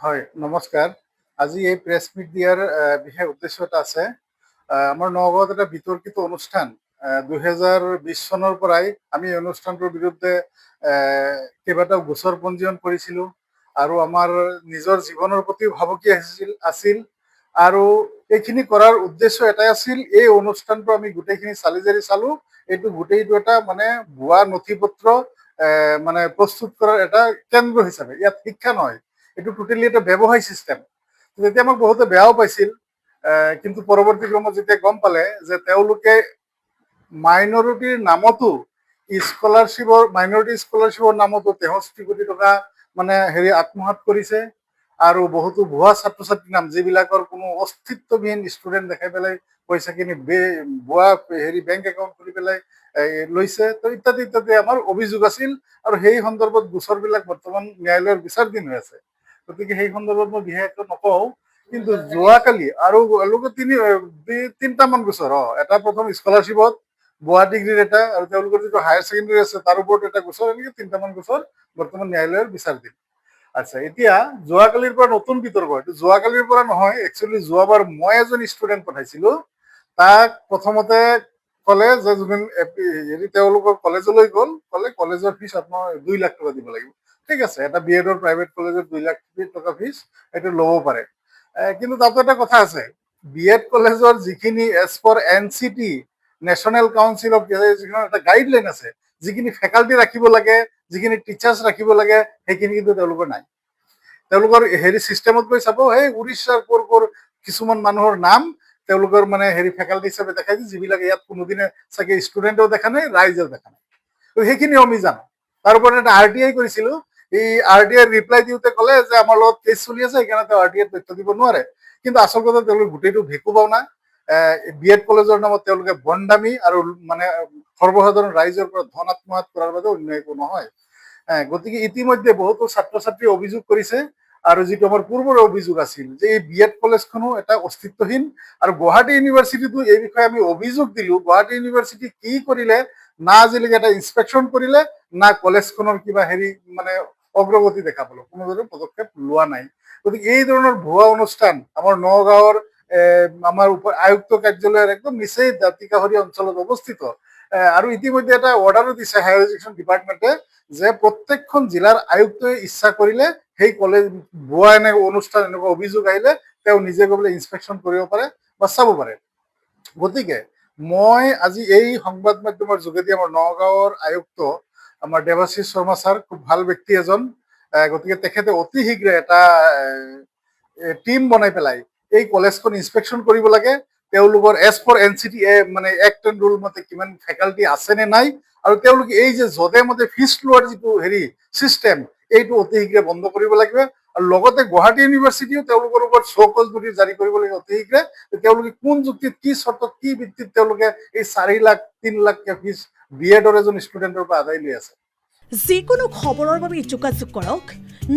হয়, নমস্কাৰ। আজি এই প্ৰেছ মিট দিয়াৰ বিশেষ উদ্দেশ্য এটা আছে। আমাৰ নগাঁৱত এটা বিতৰ্কিত অনুষ্ঠান 2020 চনৰ পৰাই আমি এই অনুষ্ঠানটোৰ বিৰুদ্ধে কেইবাটাও গোচৰ পঞ্জীয়ন কৰিছিলোঁ আৰু আমাৰ নিজৰ জীৱনৰ প্ৰতি ভাবুকি আছিল আৰু এইখিনি কৰাৰ উদ্দেশ্য এটাই আছিল, এই অনুষ্ঠানটো আমি গোটেইখিনি চালি জাৰি চালোঁ। এইটো গোটেইটো এটা মানে ভুৱা নথি পত্ৰ মানে প্ৰস্তুত কৰাৰ এটা কেন্দ্ৰ হিচাপে, ইয়াত শিক্ষা নহয়, এইটো টোটেলি এটা ব্যৱসায় চিষ্টেম। তেতিয়া আমাক বহুতে বেয়াও পাইছিল, কিন্তু পৰৱৰ্তী ক্ৰমত যেতিয়া গম পালে যে তেওঁলোকে মাইনৰিটিৰ নামতো মাইনৰিটি স্কলাৰশ্বিপৰ নামতো 63 কোটি টকা মানে আত্মসাৎ কৰিছে আৰু বহুতো ভুৱা ছাত্ৰ ছাত্ৰীৰ নাম, যিবিলাকৰ কোনো অস্তিত্ববিহীন ষ্টুডেণ্ট দেখাই পেলাই পইচাখিনি ভুৱা বেংক একাউণ্ট খুলি পেলাই লৈছে, তো ইত্যাদি ইত্যাদি আমাৰ অভিযোগ আছিল আৰু সেই সন্দৰ্ভত গোচৰবিলাক বৰ্তমান ন্যায়ালয়ৰ বিচাৰাধীন হৈ আছে। গতিকে সেই সন্দৰ্ভত মই বিশেষ একো নকওঁ, কিন্তু যোৱাকালি আৰু তিনিটামান গোচৰ, এটা প্ৰথম স্কলাৰশ্বিপত, ভুৱা ডিগ্ৰীৰ এটা, আৰু তেওঁলোকৰ যিটো হায়াৰ ছেকেণ্ডেৰী আছে তাৰ ওপৰত এটা গোচৰ, এনেকৈ তিনিটামান গোচৰ বৰ্তমান ন্যায়ালয়ৰ বিচাৰাধীন। আচ্ছা, এতিয়া যোৱাকালিৰ পৰা নতুন বিতৰ্ক। এইটো যোৱাকালিৰ পৰা নহয়, একচুৱেলি যোৱাবাৰ মই এজন ষ্টুডেণ্ট পঠাইছিলো, তাক প্ৰথমতে ক'লে যে তেওঁলোকৰ কলেজলৈ গ'ল, ক'লে কলেজৰ ফিজ আপোনাৰ 2 লাখ টকা দিব লাগিব। ঠিক আছে, এটা বি এডৰ প্ৰাইভেট কলেজত 2 লাখ টকা ফিজ এইটো ল'ব পাৰে, কিন্তু তাতো এটা কথা আছে, বি এড কলেজৰ যিখিনি as per NCT national council of এডুকেশ্যনৰ এটা গাইডলাইন আছে, যিখিনি ফেকাল্টি ৰাখিব লাগে, যিখিনি টিচাৰ্ছ ৰাখিব লাগে, সেইখিনি কিন্তু তেওঁলোকৰ নাই। তেওঁলোকৰ চিষ্টেমত গৈ চাব, সেই উৰিষ্যাৰ কৰ কিছুমান মানুহৰ নাম তেওঁলোকৰ মানে ফেকাল্টি হিচাপে দেখাইছে, যিবিলাকে ইয়াত কোনোদিনে চাগে ষ্টুডেণ্টেও দেখা নাই, ৰাইজেও দেখা নাই। তো সেইখিনিও আমি জানো। তাৰ ওপৰত এটা RTI কৰিছিলো, এই RTI ৰিপ্লাই দিওঁতে ক'লে যে আমাৰ লগত কেছ চলি আছে, সেইকাৰণে তেওঁ RTI তথ্য দিব নোৱাৰে। কিন্তু আচল কথা, তেওঁলোকে গোটেইটো ভেকু পাওনা। বি এড কলেজৰ নামত তেওঁলোকে বনদামী আৰু মানে সৰ্বসাধাৰণ ৰাইজৰ পৰা ধন আত্মসাৎ কৰাৰ বাবে অন্য একো নহয়। গতিকে ইতিমধ্যে বহুতো ছাত্ৰ ছাত্ৰীয়ে অভিযোগ কৰিছে, আৰু যিটো আমাৰ পূৰ্বৰ অভিযোগ আছিল যে এই বি এড কলেজখনো এটা অস্তিত্বহীন, আৰু গুৱাহাটী ইউনিভাৰ্চিটিটো এই বিষয়ে আমি অভিযোগ দিলোঁ। গুৱাহাটী ইউনিভাৰ্চিটি কি কৰিলে, না আজিলৈকে এটা ইনস্পেকশ্যন কৰিলে, না কলেজখনৰ কিবা মানে অগ্ৰগতি দেখা পালো, কোনো ধৰণৰ পদক্ষেপ লোৱা নাই। গতিকে এই ধৰণৰ ভুৱা অনুষ্ঠান আমাৰ নগাঁৱৰ আমাৰ আয়ুক্ত কাৰ্যালয়ৰ একদম নিচেই দাঁতিকাষৰীয়া অঞ্চলত অৱস্থিত, আৰু ইতিমধ্যে এটা অৰ্ডাৰো দিছে হায়াৰ এডুকেশ্যন ডিপাৰ্টমেণ্টে যে প্ৰত্যেকখন জিলাৰ আয়ুক্তই ইচ্ছা কৰিলে সেই কলেজ ভুৱা অনুষ্ঠান এনেকুৱা অভিযোগ আহিলে তেওঁ নিজে গৈ পেলাই ইনস্পেকশ্যন কৰিব পাৰে বা চাব পাৰে। গতিকে মই আজি এই সংবাদ মাধ্যমৰ যোগেদি আমাৰ নগাঁৱৰ আয়ুক্ত আমাৰ দেৱাশিষ শৰ্মা ছাৰ, খুব ভাল ব্যক্তি এজন, গতিকে তেখেতে অতি শীঘ্ৰে এটা টিম বনাই পেলাই এই কলেজখন ইনস্পেকশ্যন কৰিব লাগে। তেওঁলোকৰ এজ ফৰ NCT মানে এক্ট এণ্ড ৰুল মতে কিমান ফেকাল্টি আছে নে নাই, আৰু তেওঁলোকে এই যে যধে মতে ফিজ লোৱাৰ যিটো চিষ্টেম, এইটো অতি শীঘ্ৰে বন্ধ কৰিব লাগিব। আৰু লগতে গুৱাহাটী ইউনিভাৰ্চিটিও তেওঁলোকৰ ওপৰত শ্বকজ নোটিছ জাৰি কৰিব লাগে অতি শীঘ্ৰে। তেওঁলোকে কোন যুক্তিত, কি চৰ্তত, কি ভিত্তিত তেওঁলোকে এই 4 লাখ 3 লাখকে ফিজ বি এডৰ এজন ষ্টুডেণ্টৰ পৰা আদায় লৈ আছে। যিকোনো খবৰৰ বাবে যোগাযোগ কৰক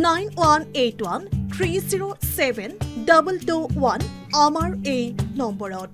9181307221 আমাৰ এই নম্বৰত।